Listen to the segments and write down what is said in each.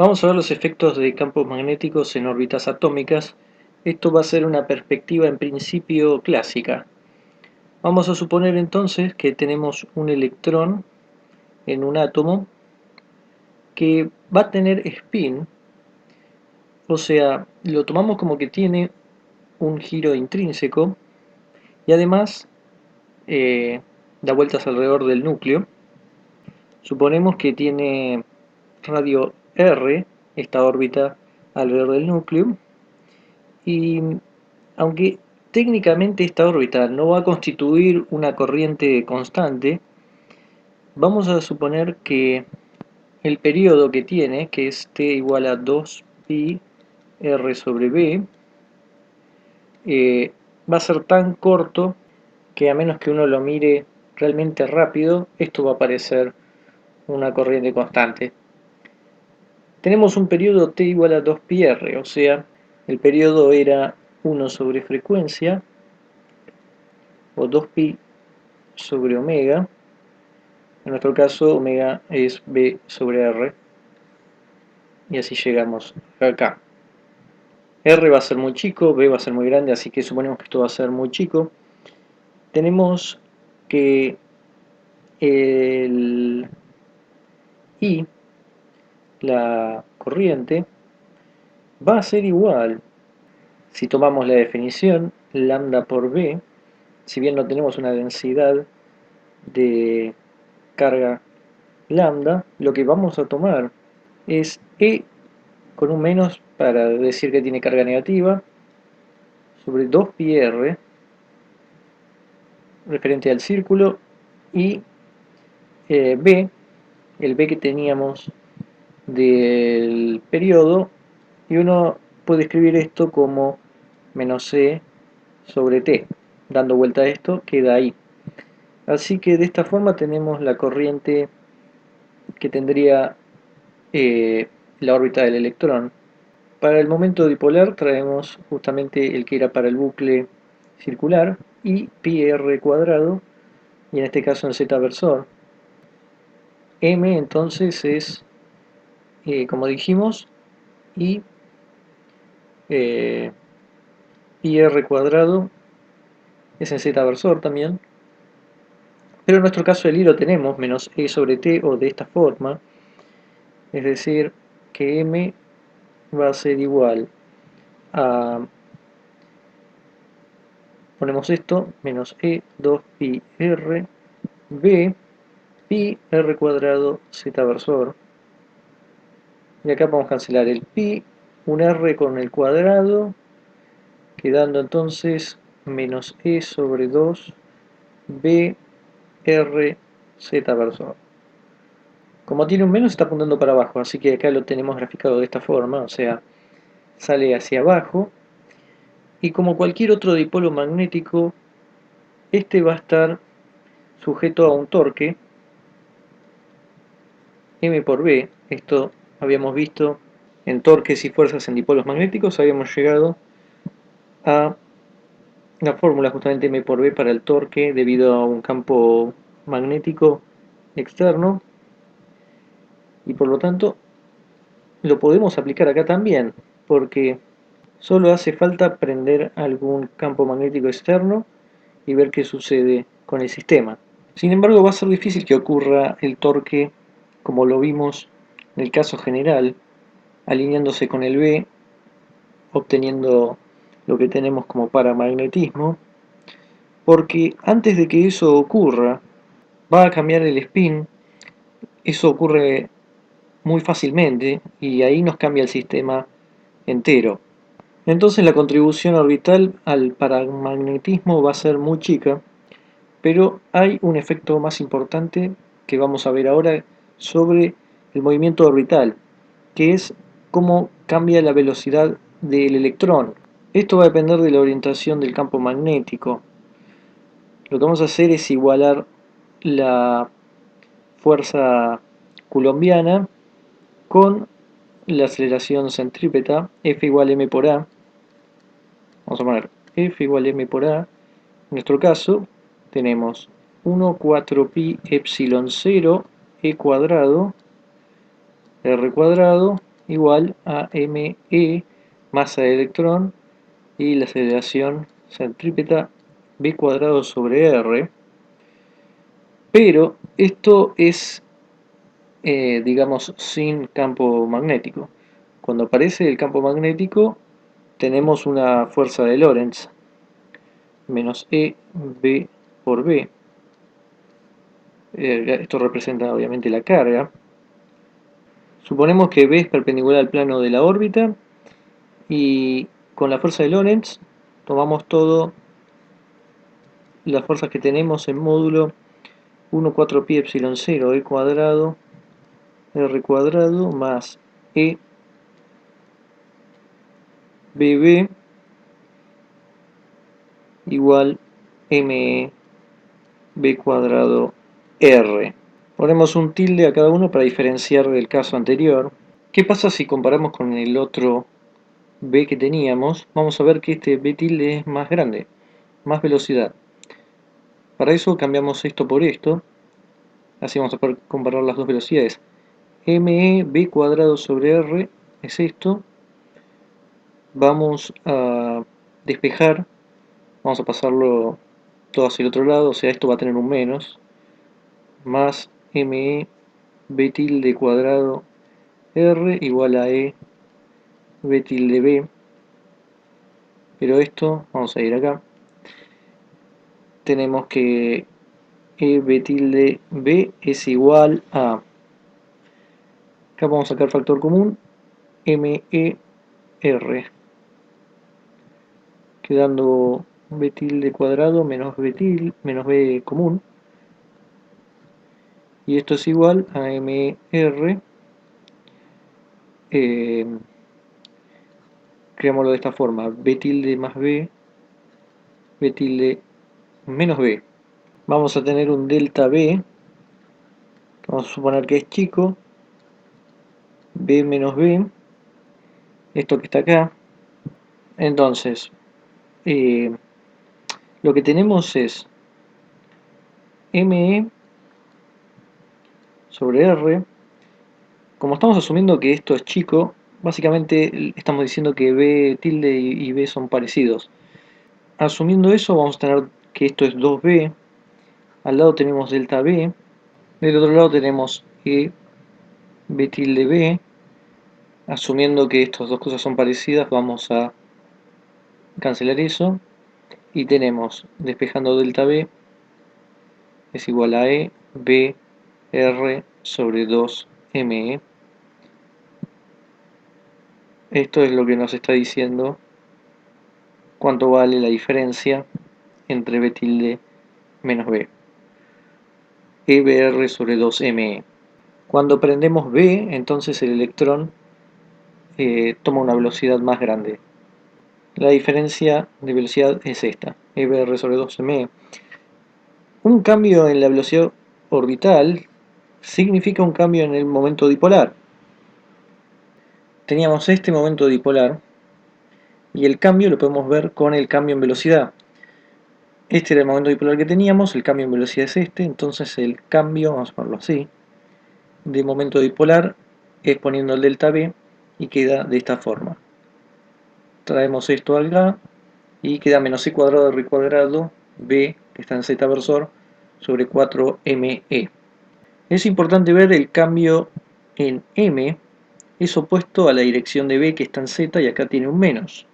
Vamos a ver los efectos de campos magnéticos en órbitas atómicas. Esto va a ser una perspectiva en principio clásica. Vamos a suponer entonces que tenemos un electrón en un átomo que va a tener spin, o sea, lo tomamos como que tiene un giro intrínseco y además da vueltas alrededor del núcleo. Suponemos que tiene radio R, esta órbita alrededor del núcleo, y aunque técnicamente esta órbita no va a constituir una corriente constante, vamos a suponer que el periodo que tiene, que es t igual a 2pi r sobre b, va a ser tan corto que a menos que uno lo mire realmente rápido, esto va a parecer una corriente constante. Tenemos un periodo t igual a 2pi r, o sea, el periodo era 1 sobre frecuencia, o 2pi sobre omega. En nuestro caso, omega es b sobre r, y así llegamos acá. R va a ser muy chico, b va a ser muy grande, así que suponemos que esto va a ser muy chico. Tenemos que el I, la corriente, va a ser igual, si tomamos la definición, lambda por b, si bien no tenemos una densidad de carga lambda, lo que vamos a tomar es E con un menos para decir que tiene carga negativa, sobre 2pi r, referente al círculo, y B, el B que teníamos del periodo, y uno puede escribir esto como menos C sobre T. Dando vuelta a esto, queda ahí. Así que de esta forma tenemos la corriente que tendría la órbita del electrón. Para el momento dipolar traemos justamente el que era para el bucle circular, y pi r cuadrado, y en este caso en z versor. M entonces es, como dijimos, y pi r cuadrado es en z versor también, pero en nuestro caso el I lo tenemos, menos E sobre T, o de esta forma, es decir, que M va a ser igual a, ponemos esto, menos E 2pi r b pi r cuadrado z versor, y acá podemos cancelar el pi, un r con el cuadrado, quedando entonces menos E sobre 2 b r z versor. Como tiene un menos está apuntando para abajo, así que acá lo tenemos graficado de esta forma, o sea, sale hacia abajo, y como cualquier otro dipolo magnético, este va a estar sujeto a un torque m por b. Esto habíamos visto en torques y fuerzas en dipolos magnéticos, habíamos llegado a la fórmula justamente m por b para el torque debido a un campo magnético externo, y por lo tanto lo podemos aplicar acá también, porque solo hace falta prender algún campo magnético externo y ver qué sucede con el sistema. Sin embargo, va a ser difícil que ocurra el torque como lo vimos en el caso general, alineándose con el B, obteniendo lo que tenemos como paramagnetismo, porque antes de que eso ocurra, va a cambiar el spin. Eso ocurre muy fácilmente y ahí nos cambia el sistema entero. Entonces la contribución orbital al paramagnetismo va a ser muy chica, pero hay un efecto más importante que vamos a ver ahora sobre el movimiento orbital, que es cómo cambia la velocidad del electrón. Esto va a depender de la orientación del campo magnético. Lo que vamos a hacer es igualar la fuerza coulombiana con la aceleración centrípeta, F igual m por a. Vamos a poner F igual m por a. En nuestro caso tenemos 1 4 pi epsilon 0 e cuadrado r cuadrado igual a me, masa de electrón, y la aceleración centrípeta b cuadrado sobre r. Pero esto es, digamos, sin campo magnético. Cuando aparece el campo magnético, tenemos una fuerza de Lorentz, menos e b por b. Esto representa obviamente la carga. Suponemos que b es perpendicular al plano de la órbita, y con la fuerza de Lorentz tomamos todo las fuerzas que tenemos en módulo 1 4 pi epsilon 0 e cuadrado r cuadrado más e bb igual me b cuadrado r. Ponemos un tilde a cada uno para diferenciar del caso anterior. ¿Qué pasa si comparamos con el otro b que teníamos? Vamos a ver que este b tilde es más grande, más velocidad. Para eso cambiamos esto por esto, así vamos a poder comparar las dos velocidades. me b cuadrado sobre r es esto. Vamos a despejar, vamos a pasarlo todo hacia el otro lado, o sea, esto va a tener un menos, más me b tilde cuadrado r igual a e b tilde b. Pero esto, vamos a ir acá, tenemos que e b tilde b es igual a, acá vamos a sacar factor común, me r, quedando b tilde cuadrado menos b común, y esto es igual a mr, creámoslo de esta forma, b tilde más b tilde menos b. Vamos a tener un delta b, vamos a suponer que es chico, b menos b, esto que está acá. Entonces, lo que tenemos es me sobre r. Como estamos asumiendo que esto es chico, básicamente estamos diciendo que b tilde y b son parecidos. Asumiendo eso, vamos a tener que esto es 2b, al lado tenemos delta b, del otro lado tenemos e b tilde b. Asumiendo que estas dos cosas son parecidas, vamos a cancelar eso, y tenemos, despejando delta b, es igual a e b r sobre 2me. Esto es lo que nos está diciendo cuánto vale la diferencia entre b tilde menos b. EBR sobre 2me. Cuando prendemos B, entonces el electrón toma una velocidad más grande. La diferencia de velocidad es esta, EBR sobre 2me. Un cambio en la velocidad orbital significa un cambio en el momento dipolar. Teníamos este momento dipolar y el cambio lo podemos ver con el cambio en velocidad. Este era el momento dipolar que teníamos, el cambio en velocidad es este, entonces el cambio, vamos a ponerlo así, de momento dipolar es poniendo el delta B y queda de esta forma. Traemos esto acá y queda menos c cuadrado r cuadrado b, que está en z versor, sobre 4me. Es importante ver el cambio en m, es opuesto a la dirección de b que está en z y acá tiene un menos.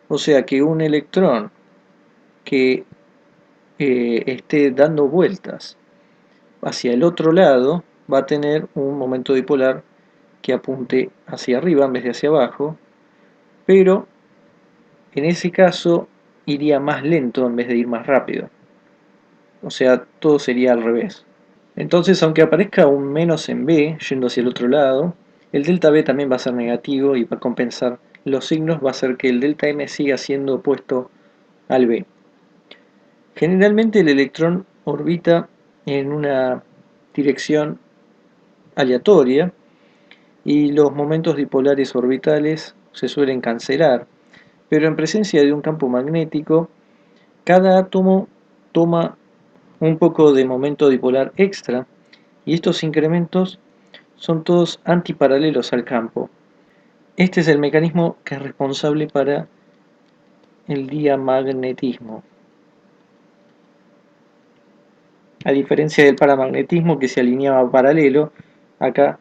O sea que un electrón que esté dando vueltas hacia el otro lado va a tener un momento dipolar que apunte hacia arriba en vez de hacia abajo, pero en ese caso iría más lento en vez de ir más rápido. O sea, todo sería al revés. Entonces, aunque aparezca un menos en B yendo hacia el otro lado, el delta B también va a ser negativo y va a compensar los signos, va a hacer que el delta M siga siendo opuesto al B. Generalmente el electrón orbita en una dirección aleatoria y los momentos dipolares orbitales se suelen cancelar, pero en presencia de un campo magnético, cada átomo toma un poco de momento dipolar extra y estos incrementos son todos antiparalelos al campo. Este es el mecanismo que es responsable para el diamagnetismo. A diferencia del paramagnetismo que se alineaba paralelo, acá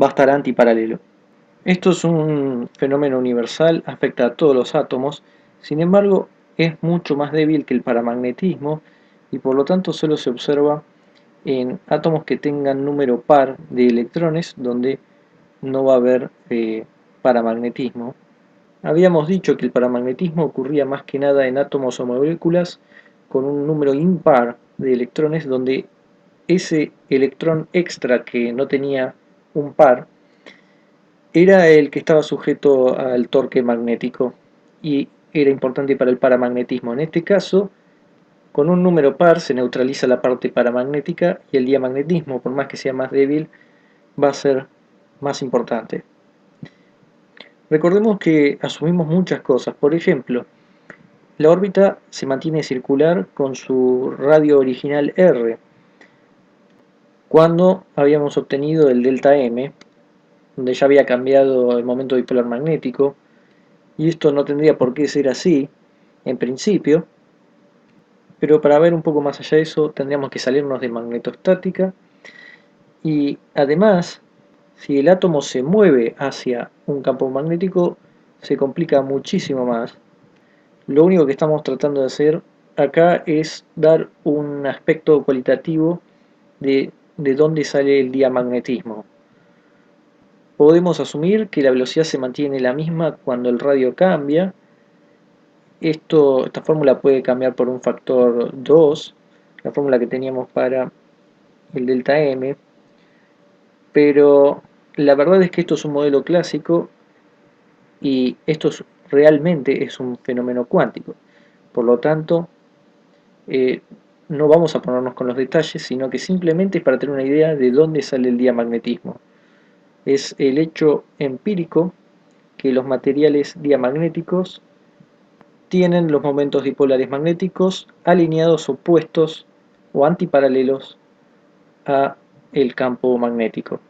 va a estar antiparalelo. Esto es un fenómeno universal, afecta a todos los átomos, sin embargo es mucho más débil que el paramagnetismo y por lo tanto solo se observa en átomos que tengan número par de electrones, donde no va a haber paramagnetismo. Habíamos dicho que el paramagnetismo ocurría más que nada en átomos o moléculas con un número impar de electrones, donde ese electrón extra que no tenía un par era el que estaba sujeto al torque magnético y era importante para el paramagnetismo. En este caso, con un número par se neutraliza la parte paramagnética y el diamagnetismo, por más que sea más débil, va a ser más importante. Recordemos que asumimos muchas cosas. Por ejemplo, la órbita se mantiene circular con su radio original R. Cuando habíamos obtenido el delta M, donde ya había cambiado el momento dipolar magnético, y esto no tendría por qué ser así, en principio, pero para ver un poco más allá de eso tendríamos que salirnos de magnetostática y además, si el átomo se mueve hacia un campo magnético, se complica muchísimo más. Lo único que estamos tratando de hacer acá es dar un aspecto cualitativo de dónde sale el diamagnetismo. Podemos asumir que la velocidad se mantiene la misma cuando el radio cambia. Esta fórmula puede cambiar por un factor 2, la fórmula que teníamos para el delta M, pero la verdad es que esto es un modelo clásico y realmente es un fenómeno cuántico. Por lo tanto, eh, no vamos a ponernos con los detalles, sino que simplemente es para tener una idea de dónde sale el diamagnetismo. Es el hecho empírico que los materiales diamagnéticos tienen los momentos dipolares magnéticos alineados opuestos o antiparalelos a el campo magnético.